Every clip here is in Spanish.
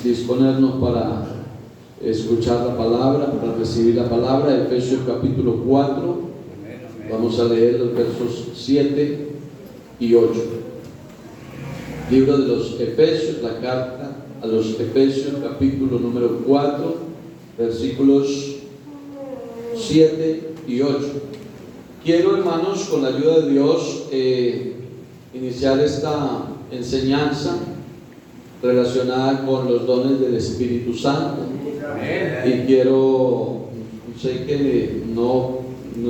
disponernos para escuchar la palabra, para recibir la palabra. Efesios capítulo 4, vamos a leer los versos 7 y 8. Libro de los Efesios, la carta a los Efesios, capítulo número 4, versículos 7 y 8. Quiero, hermanos, con la ayuda de Dios, iniciar esta enseñanza relacionada con los dones del Espíritu Santo. Y quiero, sé que no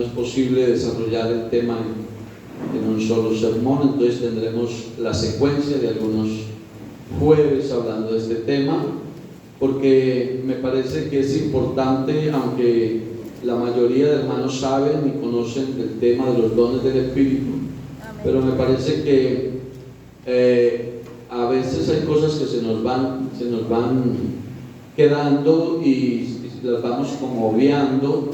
es posible desarrollar el tema en un solo sermón, entonces tendremos la secuencia de algunos jueves hablando de este tema, porque me parece que es importante, aunque la mayoría de hermanos saben y conocen el tema de los dones del Espíritu, pero me parece que a veces hay cosas que se nos van quedando y las vamos como obviando,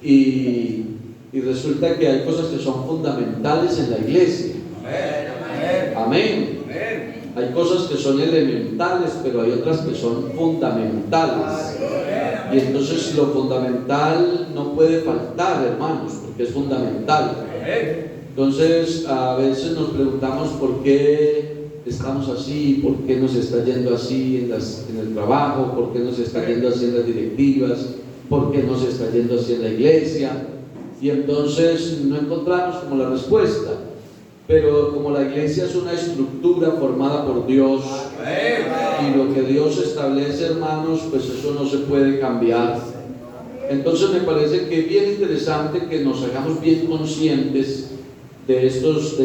y resulta que hay cosas que son fundamentales en la iglesia. Amén. Hay cosas que son elementales, pero hay otras que son fundamentales. Y entonces lo fundamental no puede faltar, hermanos, porque es fundamental. Entonces a veces nos preguntamos por qué estamos así, por qué nos está yendo así en el trabajo, por qué nos está yendo así en las directivas, por qué nos está yendo así en la iglesia. Y entonces no encontramos como la respuesta. Pero como la iglesia es una estructura formada por Dios, y lo que Dios establece, hermanos, pues eso no se puede cambiar. Entonces me parece que es bien interesante que nos hagamos bien conscientes de estos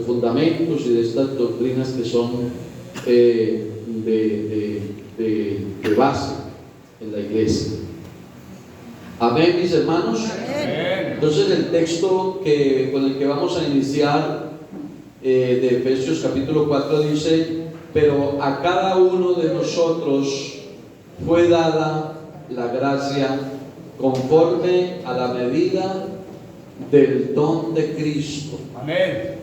fundamentos y de estas doctrinas que son de base en la iglesia. Amén, mis hermanos. Entonces el texto con el que vamos a iniciar de Efesios capítulo 4 dice: pero a cada uno de nosotros fue dada la gracia conforme a la medida del don de Cristo. Amén.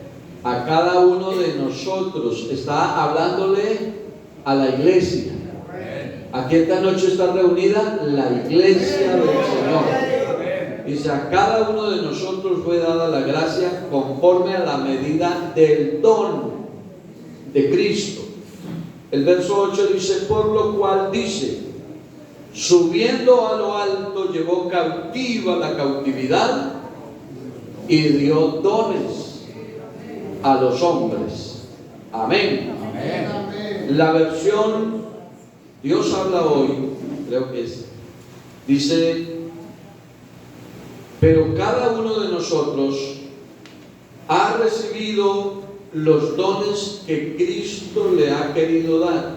A cada uno de nosotros, está hablándole a la iglesia. Aquí esta noche está reunida la iglesia del Señor. Dice: a cada uno de nosotros fue dada la gracia conforme a la medida del don de Cristo. El verso 8 dice: por lo cual dice, subiendo a lo alto, llevó cautiva la cautividad y dio dones a los hombres. Amén. Amén. La versión Dios habla hoy, creo que es, dice: pero cada uno de nosotros ha recibido los dones que Cristo le ha querido dar.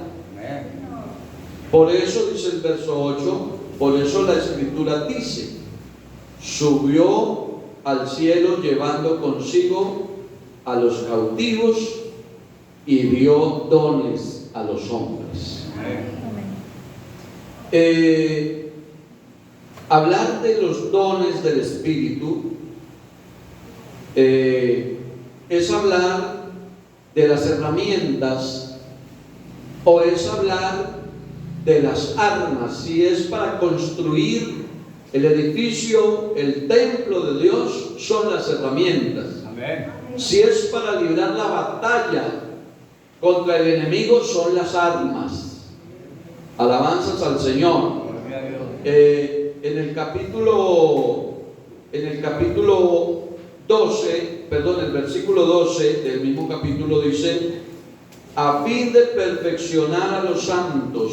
Por eso dice el verso 8, por eso la Escritura dice: subió al cielo llevando consigo a los cautivos y dio dones a los hombres. Hablar de los dones del Espíritu es hablar de las herramientas, o es hablar de las armas. Si es para construir el edificio, el templo de Dios, son las herramientas. Amén. Si es para librar la batalla contra el enemigo, son las armas. Alabanzas al Señor. En el capítulo 12, el versículo 12 del mismo capítulo dice: a fin de perfeccionar a los santos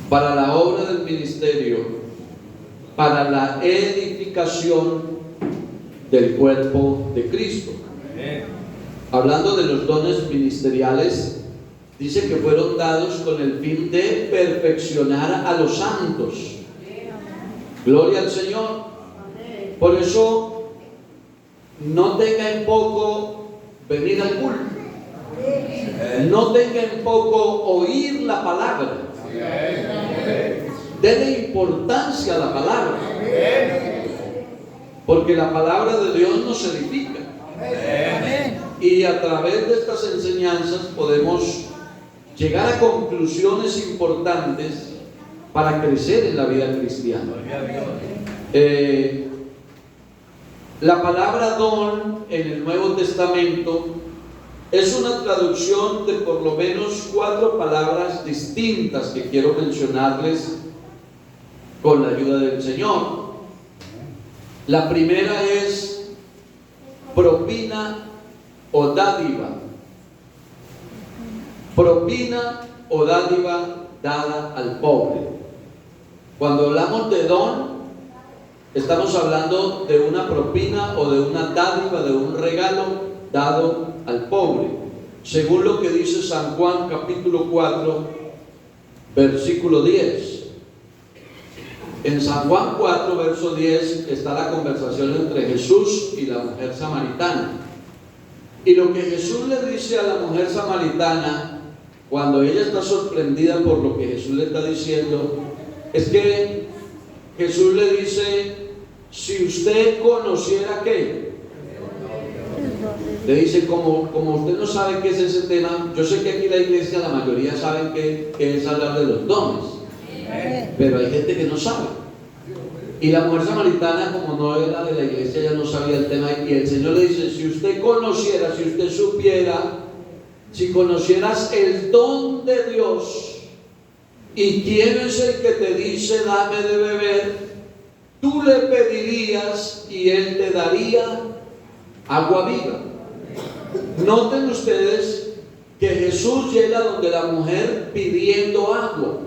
para la obra del ministerio, para la edificación del cuerpo de Cristo. Hablando de los dones ministeriales, dice que fueron dados con el fin de perfeccionar a los santos. Gloria al Señor. Por eso no tenga en poco venir al culto, no tenga en poco oír la palabra. Dele importancia a la palabra, porque la palabra de Dios nos edifica. Y a través de estas enseñanzas podemos llegar a conclusiones importantes para crecer en la vida cristiana. La palabra don en el Nuevo Testamento es una traducción de por lo menos 4 palabras distintas que quiero mencionarles con la ayuda del Señor. La primera es propina o dádiva. Propina o dádiva dada al pobre. Cuando hablamos de don, estamos hablando de una propina o de una dádiva, de un regalo dado al pobre, según lo que dice San Juan capítulo 4 versículo 10. En San Juan 4 verso 10 está la conversación entre Jesús y la mujer samaritana, y lo que Jesús le dice a la mujer samaritana cuando ella está sorprendida por lo que Jesús le está diciendo es que Jesús le dice: si usted conociera qué, le dice, como usted no sabe qué es ese tema. Yo sé que aquí en la iglesia la mayoría saben qué es hablar de los dones, pero hay gente que no sabe. Y la mujer samaritana, como no era de la iglesia, ya no sabía el tema, y el Señor le dice: si usted conociera, si usted supiera, si conocieras el don de Dios y quién es el que te dice dame de beber, tú le pedirías y él te daría agua viva. Noten ustedes que Jesús llega donde la mujer pidiendo agua,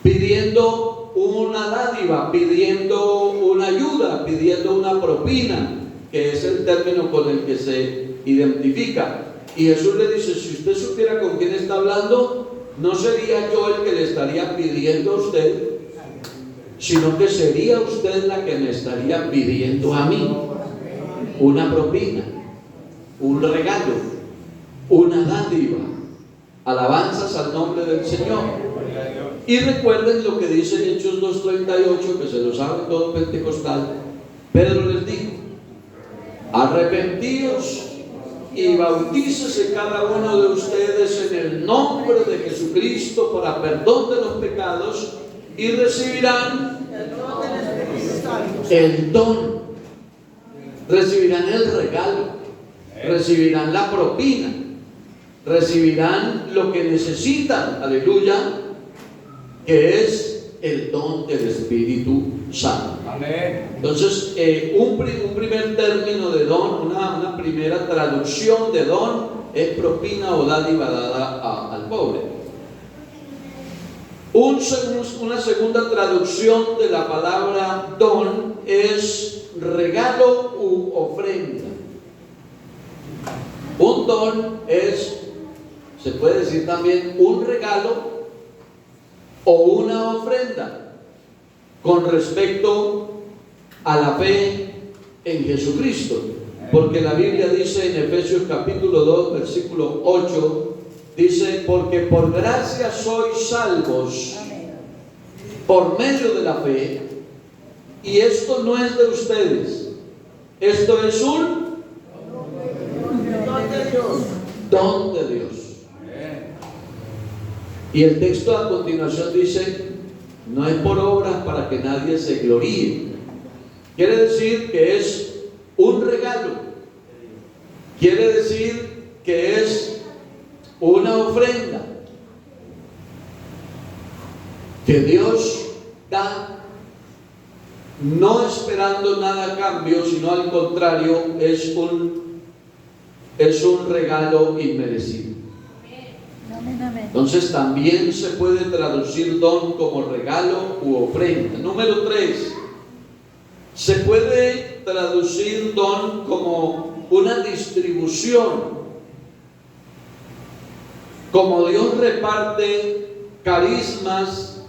pidiendo una dádiva, pidiendo una ayuda, pidiendo una propina, que es el término con el que se identifica. Y Jesús le dice: si usted supiera con quién está hablando, no sería yo el que le estaría pidiendo a usted, sino que sería usted la que me estaría pidiendo a mí una propina, un regalo, una dádiva. Alabanzas al nombre del Señor. Y recuerden lo que dice en Hechos 2:38, que se lo sabe todo pentecostal. Pedro les dijo: arrepentíos y bautícese cada uno de ustedes en el nombre de Jesucristo para perdón de los pecados, y recibirán el don, recibirán el regalo, recibirán la propina, recibirán lo que necesitan, aleluya, que es el don del Espíritu Santo. Amén. Entonces, un primer término de don, una primera traducción de don, es propina o dádiva dada al pobre. Una segunda traducción de la palabra don es regalo u ofrenda. Un don se puede decir también un regalo o una ofrenda con respecto a la fe en Jesucristo, porque la Biblia dice en Efesios capítulo 2 versículo 8, dice: porque por gracia sois salvos por medio de la fe, y esto no es de ustedes, esto es un don de Dios. Y el texto a continuación dice: no es por obras para que nadie se gloríe. Quiere decir que es un regalo, quiere decir que es una ofrenda que Dios da, no esperando nada a cambio, sino al contrario, es un regalo inmerecido. Entonces también se puede traducir don como regalo u ofrenda. Número 3, se puede traducir don como una distribución. Como Dios reparte carismas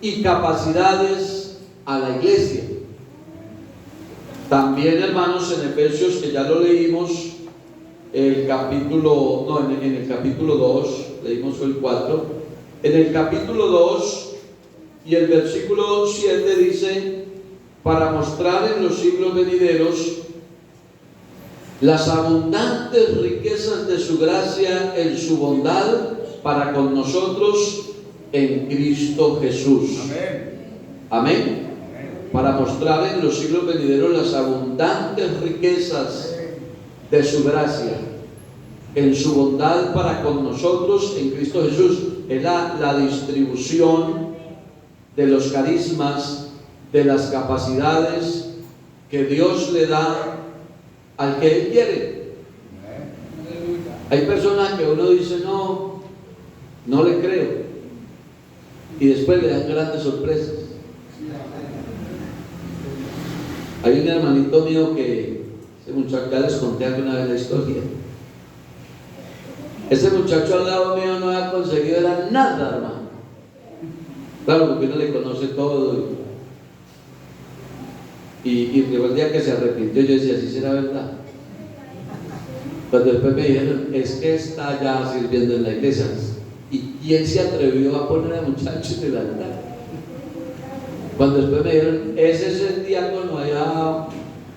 y capacidades a la iglesia. También, hermanos, en Efesios, que ya lo leímos, en el capítulo 2, leímos el 4, en el capítulo 2 y el versículo 7 dice: para mostrar en los siglos venideros las abundantes riquezas de su gracia en su bondad para con nosotros en Cristo Jesús. Amén. Para mostrar en los siglos venideros las abundantes riquezas de su gracia en su bondad para con nosotros en Cristo Jesús. Es la distribución de los carismas, de las capacidades que Dios le da al que Él quiere. Hay personas que uno dice no le creo, y después le dan grandes sorpresas. Hay un hermanito mío que, ese muchacho, ya les conté alguna vez la historia. Ese muchacho al lado mío no había conseguido era nada, hermano. Claro, porque uno le conoce todo. Y el día que se arrepintió, yo decía, ¿sí será verdad? Cuando después me dijeron, es que está ya sirviendo en la iglesia. ¿Y quién se atrevió a poner a muchachos en el altar? Cuando después me dijeron, ese es el diácono allá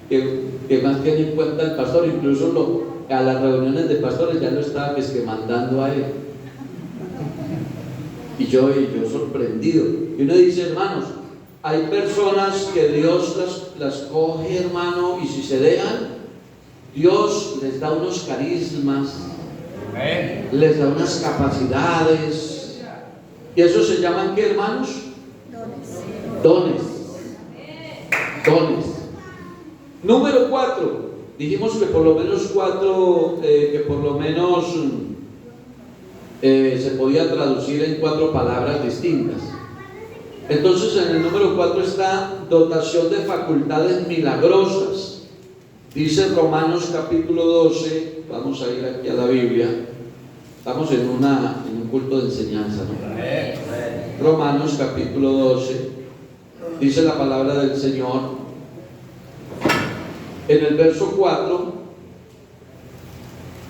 que más tiene en cuenta el pastor. Incluso a las reuniones de pastores ya lo estaba mandando a él. Y yo sorprendido. Y uno dice, hermanos, hay personas que Dios las coge, hermano, y si se dejan, Dios les da unos carismas, les da unas capacidades. ¿Y eso se llaman qué, hermanos? Dones. Número 4. Dijimos que por lo menos 4, se podía traducir en 4 palabras distintas. Entonces en el número 4 está dotación de facultades milagrosas. Dice Romanos capítulo 12, vamos a ir aquí a la Biblia, estamos en un culto de enseñanza, ¿no? Romanos capítulo 12, dice la palabra del Señor, en el verso 4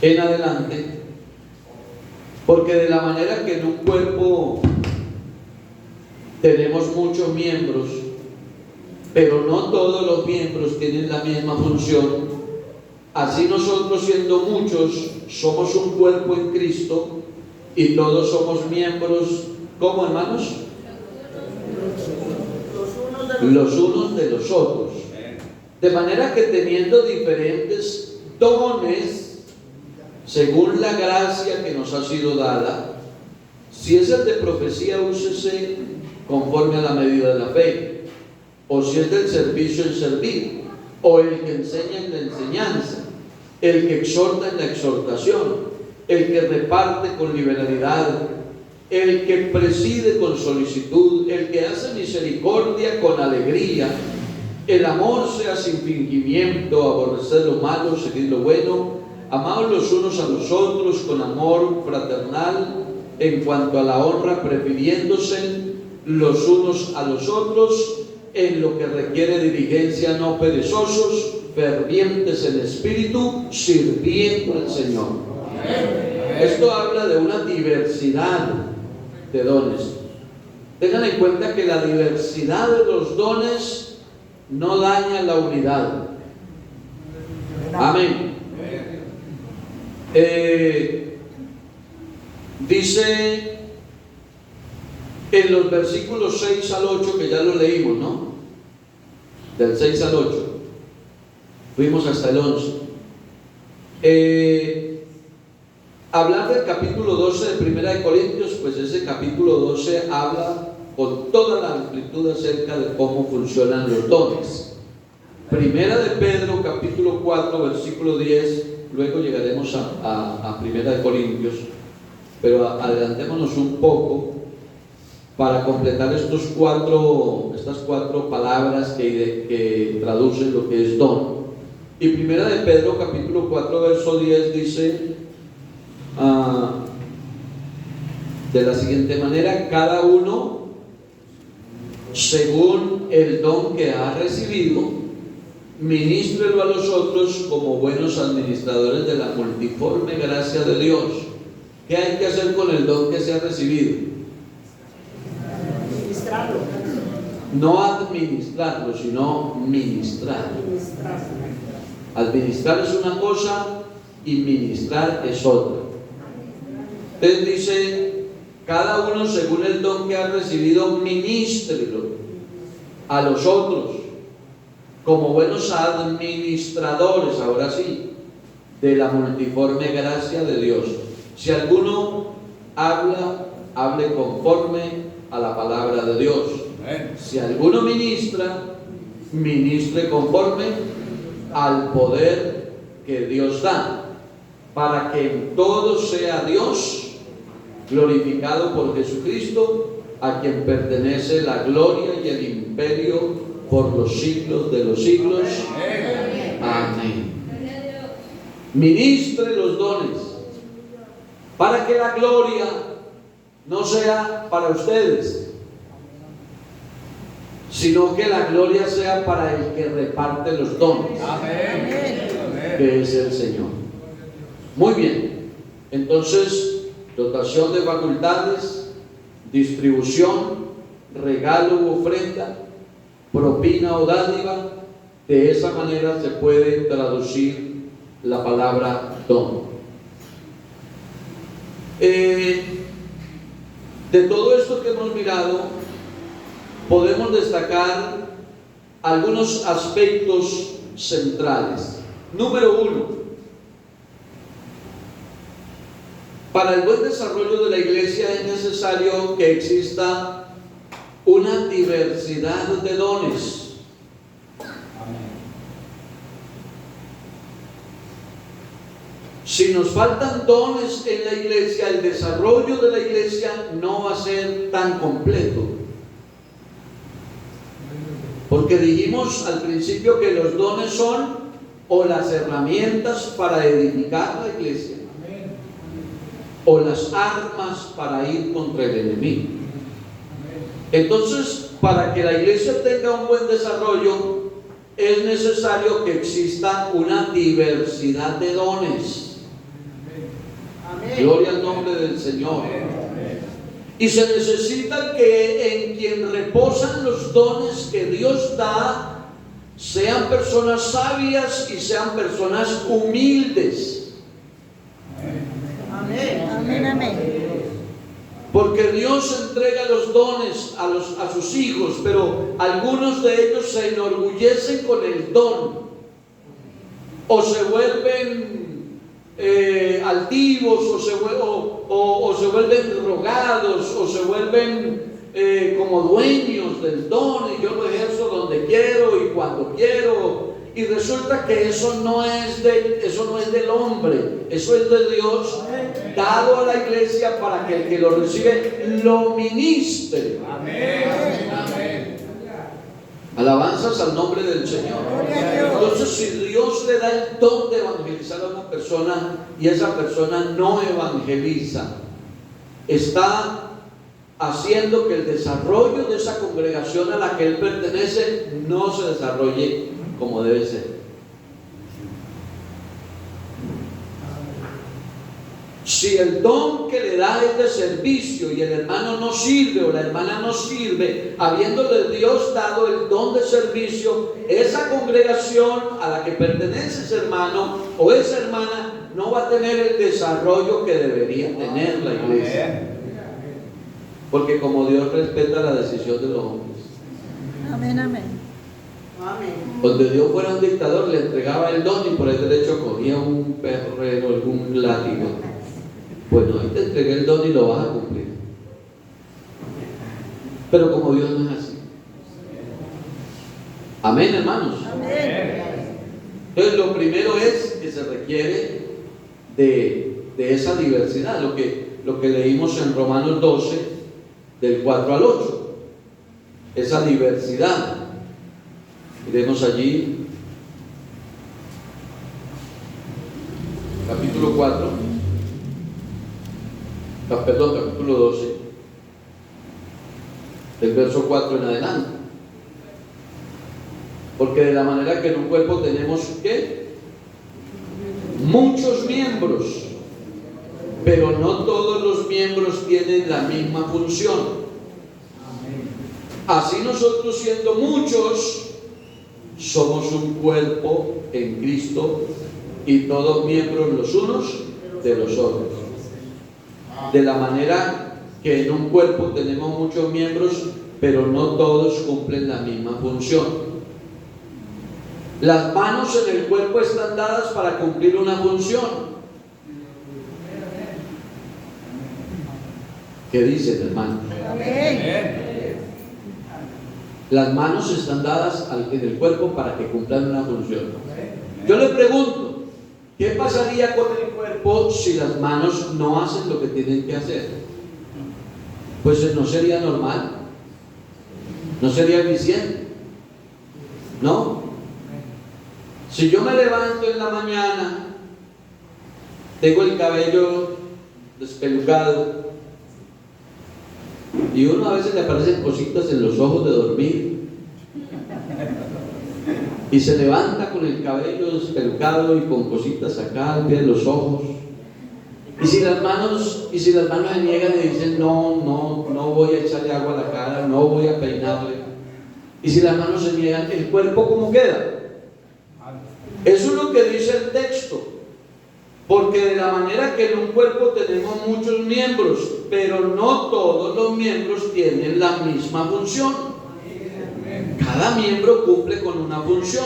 en adelante, porque de la manera que en un cuerpo tenemos muchos miembros, pero no todos los miembros tienen la misma función, así nosotros, siendo muchos, somos un cuerpo en Cristo y todos somos miembros, ¿cómo, hermanos? Los unos de los otros. De manera que teniendo diferentes dones, según la gracia que nos ha sido dada, si es el de profecía, úsese conforme a la medida de la fe, o si es del servicio, en servir, o el que enseña en la enseñanza, el que exhorta en la exhortación, el que reparte con liberalidad, el que preside con solicitud, el que hace misericordia con alegría. El amor sea sin fingimiento, aborrecer lo malo, seguir lo bueno, amaos los unos a los otros con amor fraternal, en cuanto a la honra, prefiriéndose los unos a los otros en lo que requiere diligencia, no perezosos, fervientes en espíritu, sirviendo al Señor. Esto habla de una diversidad de dones. Tengan en cuenta que la diversidad de los dones no daña la unidad. Amén. Dice en los versículos 6 al 8, que ya lo leímos, ¿no? Del 6 al 8. Fuimos hasta el 11. Hablar del capítulo 12 de 1 de Corintios, pues ese capítulo 12 habla con toda la amplitud acerca de cómo funcionan los dones. 1 de Pedro, capítulo 4, versículo 10, luego llegaremos a 1 de Corintios, pero adelantémonos un poco para completar estas cuatro palabras que traducen lo que es don. Y 1 de Pedro, capítulo 4, verso 10, dice de la siguiente manera: cada uno según el don que ha recibido, ministrelo a los otros como buenos administradores de la multiforme gracia de Dios. ¿Qué hay que hacer con el don que se ha recibido? Administrarlo. No administrarlo, sino ministrarlo. Administrar es una cosa y ministrar es otra. Entonces dice, cada uno según el don que ha recibido, ministrelo a los otros como buenos administradores, ahora sí, de la multiforme gracia de Dios. Si alguno habla, hable conforme a la palabra de Dios. Si alguno ministra, ministre conforme al poder que Dios da, para que en todo sea Dios glorificado por Jesucristo, a quien pertenece la gloria y el imperio por los siglos de los siglos. Amén. Ministre los dones, para que la gloria no sea para ustedes, sino que la gloria sea para el que reparte los dones, que es el Señor. Muy bien, entonces, dotación de facultades, distribución, regalo u ofrenda, propina o dádiva. De esa manera se puede traducir la palabra don. De todo esto que hemos mirado, podemos destacar algunos aspectos centrales. Número 1. Para el buen desarrollo de la iglesia es necesario que exista una diversidad de dones. Si nos faltan dones en la iglesia, el desarrollo de la iglesia no va a ser tan completo. Porque dijimos al principio que los dones son o las herramientas para edificar la iglesia, o las armas para ir contra el enemigo. Entonces, para que la iglesia tenga un buen desarrollo, es necesario que exista una diversidad de dones. Gloria al nombre del Señor. Y se necesita que en quien reposan los dones que Dios da, sean personas sabias y sean personas humildes. Amén, amén, amén. Porque Dios entrega los dones a sus hijos, pero algunos de ellos se enorgullecen con el don, o se vuelven altivos, o se vuelven drogados, o se vuelven como dueños del don, y yo lo ejerzo donde quiero y cuando quiero. Y resulta que eso no es del hombre, eso es de Dios, dado a la iglesia para que el que lo recibe lo ministre. Amén. Amén. Alabanzas al nombre del Señor. Entonces, si Dios le da el don de evangelizar a una persona y esa persona no evangeliza, está haciendo que el desarrollo de esa congregación a la que él pertenece no se desarrolle como debe ser. Si el don que le da es de servicio y el hermano no sirve o la hermana no sirve, habiéndole Dios dado el don de servicio, esa congregación a la que pertenece ese hermano o esa hermana no va a tener el desarrollo que debería tener la iglesia. Porque como Dios respeta la decisión de los hombres. Amén, amén. Donde Dios fuera un dictador, le entregaba el don y por el derecho cogía un perrero, algún látigo. Bueno, ahí te entregué el don y lo vas a cumplir. Pero como Dios no es así. Amén, hermanos. Amén. Entonces, lo primero es que se requiere de esa diversidad, lo que leímos en Romanos 12, del 4 al 8. Esa diversidad. Miremos allí, capítulo 4, capítulo 12, del verso 4 en adelante. Porque de la manera que en un cuerpo tenemos, ¿qué? Muchos miembros, pero no todos los miembros tienen la misma función. Así nosotros, siendo muchos, somos un cuerpo en Cristo y todos miembros los unos de los otros. De la manera que en un cuerpo tenemos muchos miembros, pero no todos cumplen la misma función. Las manos en el cuerpo están dadas para cumplir una función. ¿Qué dicen, hermano? Amén. Las manos están dadas en el cuerpo para que cumplan una función. Yo le pregunto, ¿qué pasaría con el cuerpo si las manos no hacen lo que tienen que hacer? Pues no sería normal, no sería eficiente, ¿no? Si yo me levanto en la mañana, tengo el cabello despelucado y uno a veces le aparecen cositas en los ojos de dormir y se levanta con el cabello despelucado y con cositas acá al pie de los ojos, y si las manos se niegan y dicen no voy a echarle agua a la cara, no voy a peinarle, y si las manos se niegan, ¿el cuerpo cómo queda? Eso es lo que dice el texto. Porque de la manera que en un cuerpo tenemos muchos miembros, pero no todos los miembros tienen la misma función. Cada miembro cumple con una función.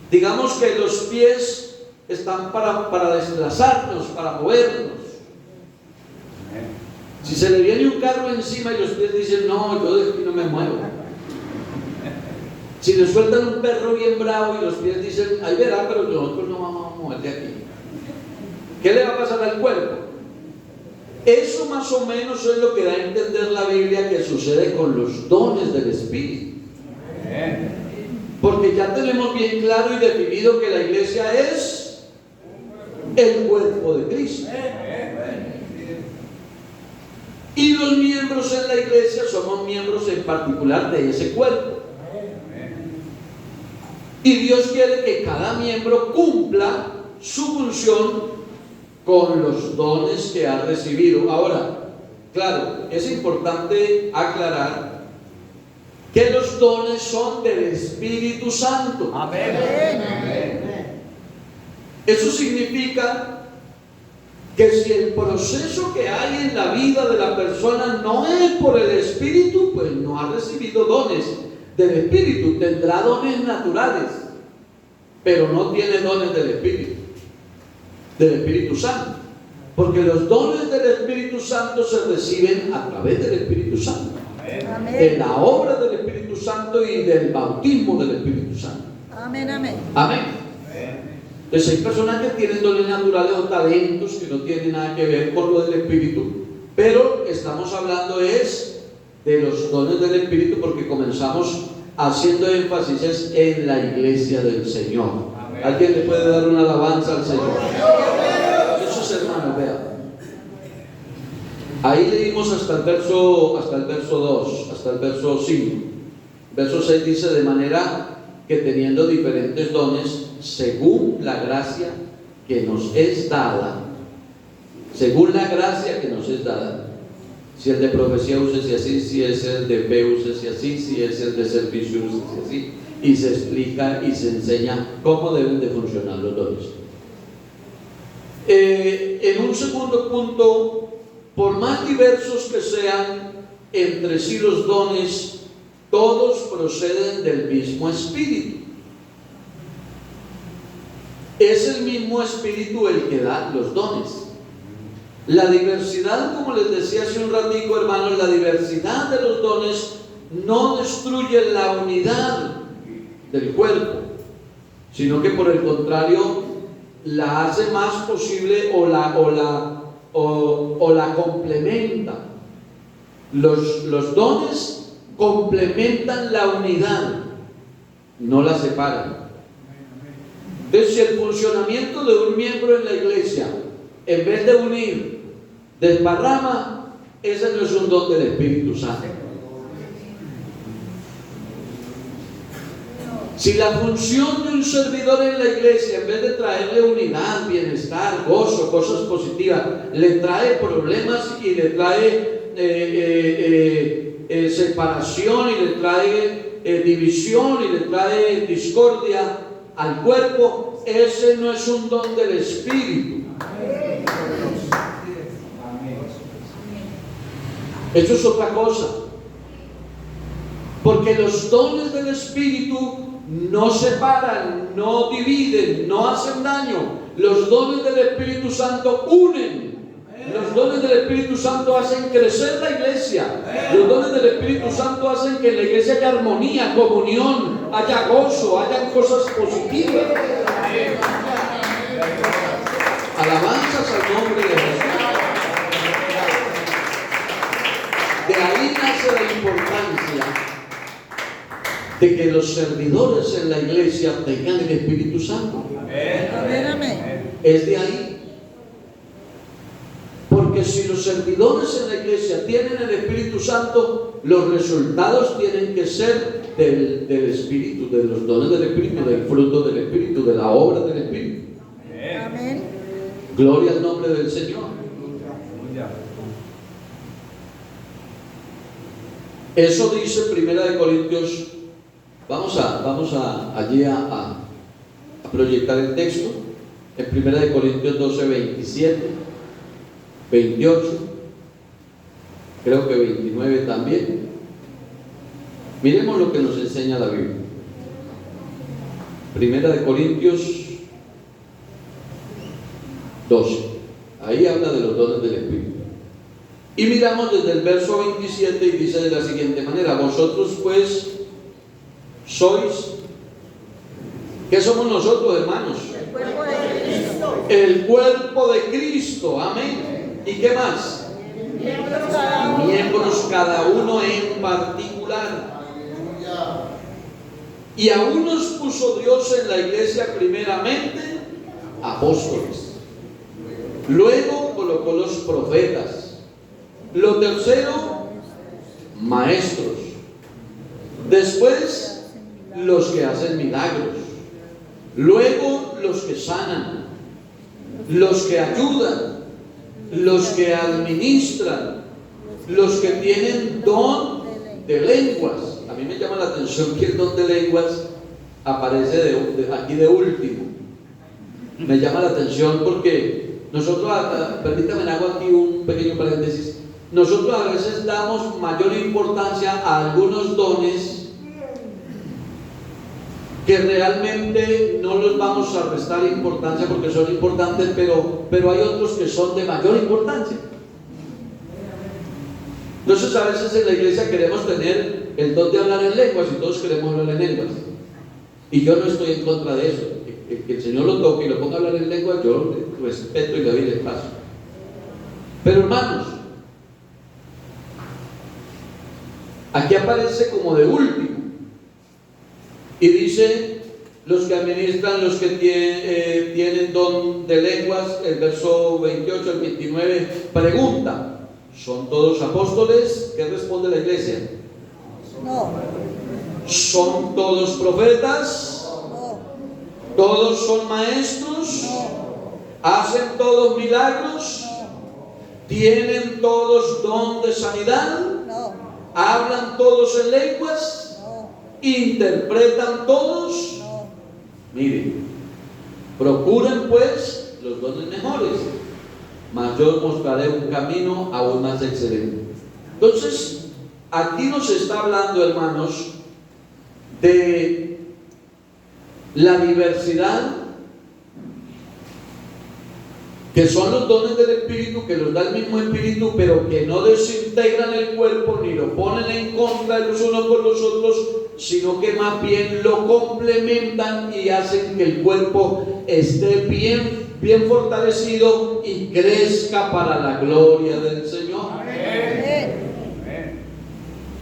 Digamos que los pies están para desplazarnos, para movernos. Si se le viene un carro encima y los pies dicen, no, yo de aquí no me muevo. Si le sueltan un perro bien bravo y los pies dicen, ahí verá, pero nosotros no vamos a mover de aquí. ¿Qué le va a pasar al cuerpo? Eso más o menos es lo que da a entender la Biblia que sucede con los dones del Espíritu. Porque ya tenemos bien claro y definido que la iglesia es el cuerpo de Cristo. Y los miembros en la iglesia somos miembros en particular de ese cuerpo. Y Dios quiere que cada miembro cumpla su función con los dones que ha recibido. Ahora, claro, es importante aclarar que los dones son del Espíritu Santo. Amén. Eso significa que si el proceso que hay en la vida de la persona no es por el Espíritu, pues no ha recibido dones del Espíritu. Tendrá dones naturales, pero no tiene dones del Espíritu Santo, porque los dones del Espíritu Santo se reciben a través del Espíritu Santo, en la obra del Espíritu Santo y del bautismo del Espíritu Santo. Amén, amén. Amén. Entonces hay personas que tienen dones naturales o talentos que no tienen nada que ver con lo del Espíritu, pero estamos hablando es de los dones del Espíritu, porque comenzamos haciendo énfasis en la iglesia del Señor. ¿Alguien le puede dar una alabanza al Señor? Eso es, hermano, vea. Ahí leímos hasta el verso 2, hasta el verso 5. Verso 6 dice, de manera que teniendo diferentes dones, según la gracia que nos es dada, según la gracia que nos es dada. Si el de profecía úsese así, si es el de fe úsese así, si es el de servicio úsese así. Y se explica y se enseña cómo deben de funcionar los dones. En un segundo punto, por más diversos que sean entre sí los dones, todos proceden del mismo Espíritu. Es el mismo Espíritu el que da los dones. La diversidad, como les decía hace un ratico, hermanos, la diversidad de los dones no destruye la unidad del cuerpo, sino que por el contrario la hace más posible o la complementa. Los dones complementan la unidad, no la separan. Entonces, si el funcionamiento de un miembro en la iglesia, en vez de unir, desparrama, ese no es un don del Espíritu Santo. Si la función de un servidor en la iglesia, en vez de traerle unidad, bienestar, gozo, cosas positivas, le trae problemas y le trae separación y le trae división y le trae discordia al cuerpo, ese no es un don del Espíritu. Eso es otra cosa. Porque los dones del Espíritu no separan, no dividen, no hacen daño. Los dones del Espíritu Santo unen. Los dones del Espíritu Santo hacen crecer la iglesia. Los dones del Espíritu Santo hacen que en la iglesia haya armonía, comunión, haya gozo, haya cosas positivas. Alabanzas al nombre de Jesús. De ahí nace la importancia de que los servidores en la iglesia tengan el Espíritu Santo. Amén, amén. Es de ahí. Porque si los servidores en la iglesia tienen el Espíritu Santo, los resultados tienen que ser del Espíritu, de los dones del Espíritu, del fruto del Espíritu, de la obra del Espíritu. Amén. Gloria al nombre del Señor. Eso dice Primera de Corintios. Vamos allí a proyectar el texto en Primera de Corintios 12, 27, 28, creo que 29 también. Miremos lo que nos enseña la Biblia. Primera de Corintios 12. Ahí habla de los dones del Espíritu. Y miramos desde el verso 27 y dice de la siguiente manera: vosotros pues sois, ¿qué somos nosotros, hermanos? El cuerpo de Cristo. El cuerpo de Cristo, amén. ¿Y qué más? Miembros cada uno en particular. Y a unos puso Dios en la iglesia primeramente apóstoles, luego colocó los profetas, lo tercero maestros, después los que hacen milagros, luego los que sanan, los que ayudan, los que administran, los que tienen don de lenguas. A mí me llama la atención que el don de lenguas aparece aquí de último. Me llama la atención porque nosotros, permítame, hago aquí un pequeño paréntesis. Nosotros a veces damos mayor importancia a algunos dones que realmente no los vamos a restar importancia porque son importantes, pero hay otros que son de mayor importancia. Entonces a veces en la iglesia queremos tener el don de hablar en lenguas y todos queremos hablar en lenguas. Y yo no estoy en contra de eso. Que el Señor lo toque y lo ponga a hablar en lenguas, yo le respeto y le doy el espacio. Pero hermanos, aquí aparece como de último. Y dice, los que administran, los que tienen don de lenguas, el verso 28 al 29, pregunta, ¿son todos apóstoles? ¿Qué responde la iglesia? No. ¿Son todos profetas? No. ¿Todos son maestros? ¿Hacen todos milagros? ¿Tienen todos don de sanidad? No. ¿Hablan todos en lenguas? ¿Interpretan todos? No. Miren, procuren pues los dones mejores, mas yo os mostraré un camino aún más excelente. Entonces, aquí nos está hablando, hermanos, de la diversidad que son los dones del Espíritu, que los da el mismo Espíritu, pero que no desintegran el cuerpo ni lo ponen en contra de los unos con los otros, sino que más bien lo complementan y hacen que el cuerpo esté bien fortalecido y crezca para la gloria del Señor. Amén.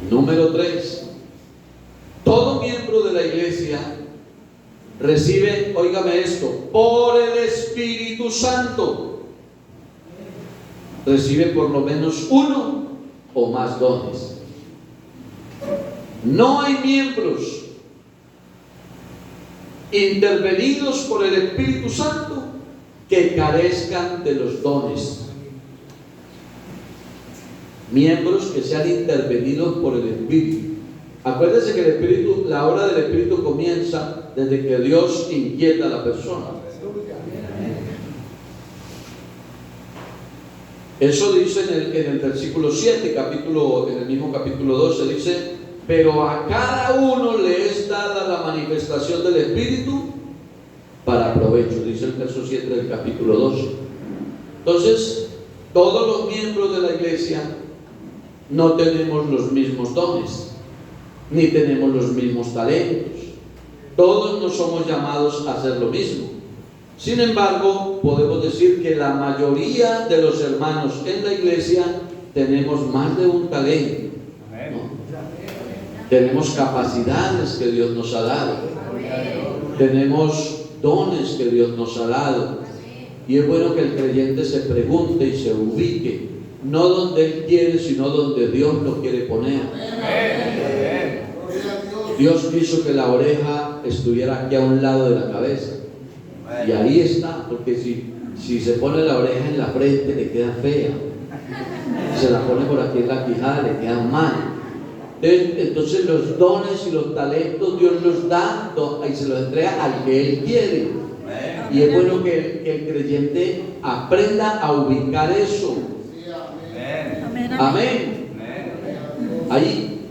Número 3. Todo miembro de la iglesia recibe, óigame esto, por el Espíritu Santo, recibe por lo menos uno o más dones. No hay miembros intervenidos por el Espíritu Santo que carezcan de los dones. Miembros que sean intervenidos por el Espíritu. Acuérdense que el Espíritu, la obra del Espíritu comienza desde que Dios inquieta a la persona. Eso dice en el versículo 7, en el mismo capítulo 12, dice: pero a cada uno le es dada la manifestación del Espíritu para provecho, dice el verso 7 del capítulo 12. Entonces, todos los miembros de la iglesia no tenemos los mismos dones, ni tenemos los mismos talentos. Todos no somos llamados a hacer lo mismo. Sin embargo, podemos decir que la mayoría de los hermanos en la iglesia tenemos más de un talento, ¿no? Tenemos capacidades que Dios nos ha dado. Tenemos dones que Dios nos ha dado. Y es bueno que el creyente se pregunte y se ubique, no donde él quiere, sino donde Dios lo quiere poner. Dios quiso que la oreja estuviera aquí a un lado de la cabeza. Y ahí está, porque si se pone la oreja en la frente le queda fea. Si se la pone por aquí en la quijada le queda mal. Entonces los dones y los talentos Dios los da y se los entrega al que Él quiere. Y es bueno que el creyente aprenda a ubicar eso. Amén. Amén.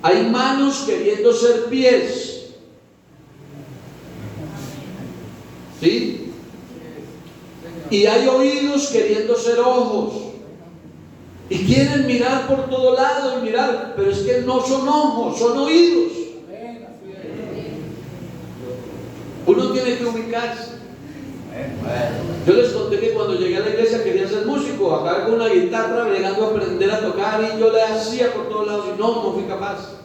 Hay manos queriendo ser pies. ¿Sí? Y hay oídos queriendo ser ojos. Y quieren mirar por todo lado y mirar, pero es que no son ojos, son oídos. Uno tiene que ubicarse. Yo les conté que cuando llegué a la iglesia quería ser músico, acá con una guitarra, llegando a aprender a tocar, y yo le hacía por todos lados y no fui capaz.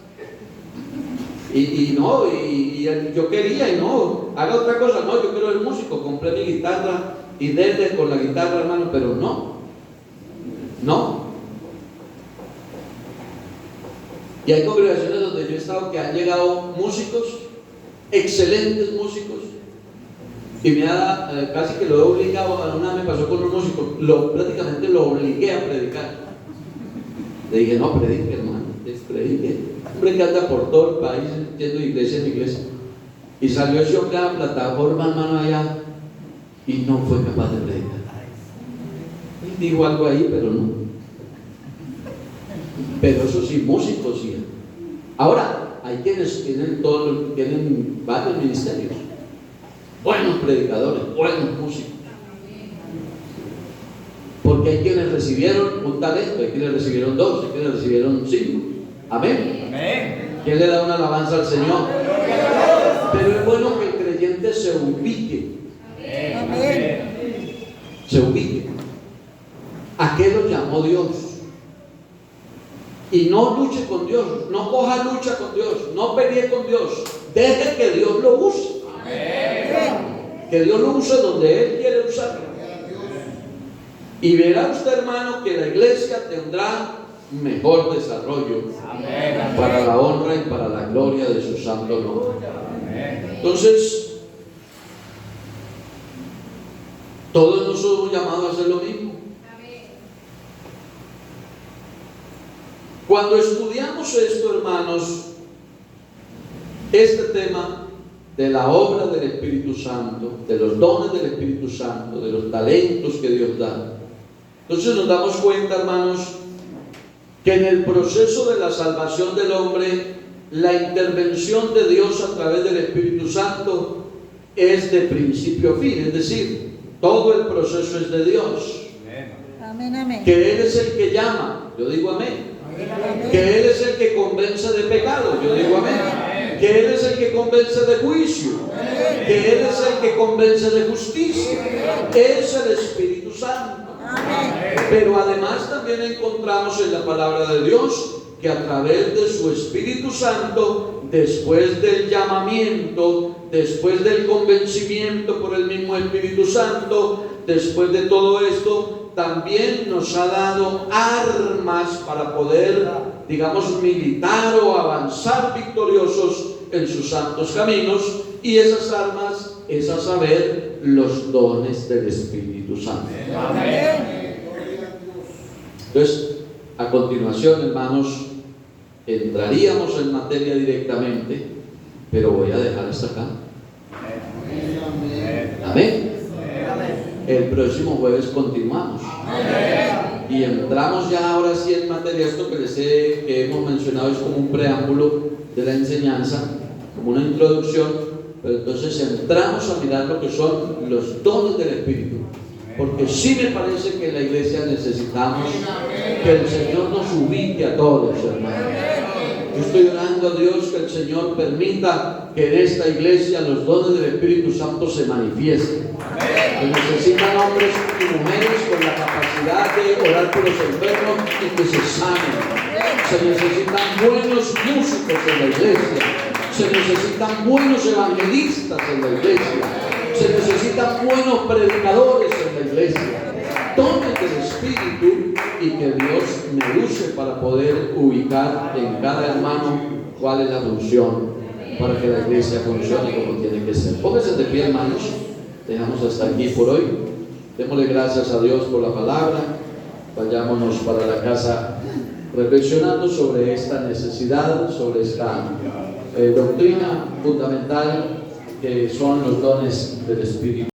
Y yo quería, y no, haga otra cosa, no, yo quiero ser músico, compré mi guitarra y desde con la guitarra, hermano, pero no. Y hay congregaciones donde yo he estado que han llegado músicos, excelentes músicos, y me ha casi que lo he obligado. A una me pasó con un músico, prácticamente lo obligué a predicar. Le dije: no, predique, hermano, predique. Hombre que anda por todo el país yendo de iglesia en iglesia. Y salió ese hombre a la plataforma, hermano, allá, y no fue capaz de predicar. Él dijo algo ahí, pero no. Pero eso sí, músicos sí. Ahora, hay quienes tienen varios ministerios, buenos predicadores, buenos músicos. Porque hay quienes recibieron un talento, hay quienes recibieron 2, hay quienes recibieron 5. Amén. ¿Quién le da una alabanza al Señor? Pero es bueno que el creyente se ubique. Amén. Se ubique. ¿A qué lo llamó Dios? Y no luche con Dios, no coja lucha con Dios, no pelee con Dios. Deje que Dios lo use. Que Dios lo use donde Él quiere usarlo. Y verá usted, hermano, que la iglesia tendrá mejor desarrollo para la honra y para la gloria de su santo nombre. Entonces, todos nos somos llamados a hacer lo mismo. Cuando estudiamos esto, hermanos, este tema de la obra del Espíritu Santo, de los dones del Espíritu Santo, de los talentos que Dios da, entonces nos damos cuenta, hermanos, que en el proceso de la salvación del hombre, la intervención de Dios a través del Espíritu Santo es de principio a fin, es decir, todo el proceso es de Dios. Amén, amén. Que Él es el que llama, yo digo amén. Que Él es el que convence de pecado, yo digo amén. Que Él es el que convence de juicio, que Él es el que convence de justicia. Es el Espíritu Santo. Pero además también encontramos en la palabra de Dios que a través de su Espíritu Santo, después del llamamiento, después del convencimiento por el mismo Espíritu Santo, después de todo esto, también nos ha dado armas para poder, digamos, militar o avanzar victoriosos en sus santos caminos. Y esas armas es a saber los dones del Espíritu Santo. Entonces, a continuación, hermanos, entraríamos en materia directamente, pero voy a dejar hasta acá. Amén. El próximo jueves continuamos. Y entramos ya ahora sí en materia. Esto que hemos mencionado es como un preámbulo de la enseñanza, como una introducción, pero entonces entramos a mirar lo que son los dones del Espíritu, porque sí me parece que en la iglesia necesitamos que el Señor nos ubique a todos, hermanos. Yo estoy orando a Dios que el Señor permita que en esta iglesia los dones del Espíritu Santo se manifiesten. Se necesitan hombres y mujeres con la capacidad de orar por los enfermos y que se sanen. Se necesitan buenos músicos en la iglesia. Se necesitan buenos evangelistas en la iglesia. Se necesitan buenos predicadores en la iglesia. Dones del Espíritu, y que Dios me use para poder ubicar en cada hermano cuál es la función para que la iglesia funcione como tiene que ser. Pónganse de pie, hermanos. Dejamos hasta aquí por hoy. Démosle gracias a Dios por la palabra. Vayámonos para la casa reflexionando sobre esta necesidad, sobre esta doctrina fundamental que son los dones del Espíritu.